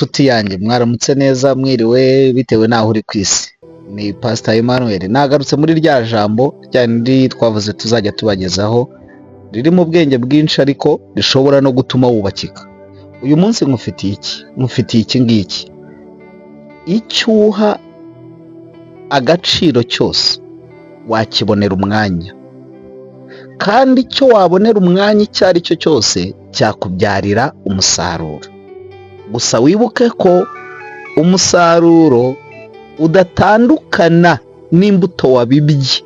nshuti yanjye mwaramutse neza mwiriwe bitewe n'aho uri ku isi. Ni Pastor Emmanuel nagarutse muri rya jambo ryandi twavuze tuzajya tubagezaho, riri mu bwenge bwinshi ariko rishobora no gutuma wubakika. Uyu munsi nkufitiye iki ngiki, icyuha agaciro cyose wakibonera umwanya, kandi icyo wabonera umwanya icyo ari cyo cyose cyakubyarira umusaruro. Gusa wibuke ko umusaruro udatandukana n'imbuto wabibye.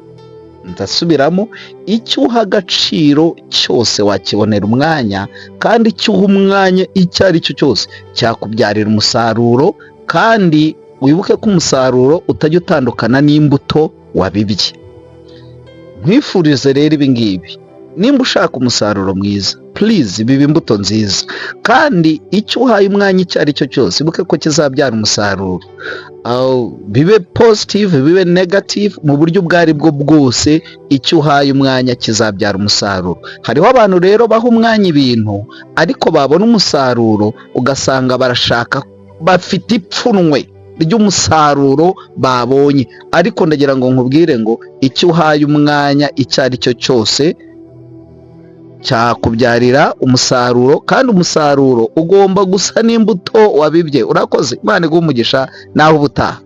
Ndasubiramo, icyo uha agaciro cyose wakibonera umwanya, kandi icyo uha umwanya icyo ari cyo cyose cyakubyarira umusaruro, kandi wibuke ko umusaruro utajya utandukana n'imbuto wabibye. Nkwifurize rero ibi ngibi, nimba ushaka umusaruro mwiza, please biba imbuto nziza, kandi icyo uhaye umwanya icyo ari cyo cyose ibuke ko kizabyara umusaruro. Bibe positive bibe negative, mu buryo ubwo ari bwo bwose icyo uhaye umwanya kizabyara umusaruro. Hariho abantu rero baha umwanya ibintu ariko babona umusaruro ugasanga barashaka, bafite ipfunwe ry'umusaruro babonye. Ariko ndagira ngo nkubwire ngo icyo uhaye umwanya icyo ari cyo cyose cyakubyarira umusaruro, kandi umusaruro ugomba gusa n'imbuto wabibye. Urakoze, Imana iguhe umugisha, nawe ubutaha.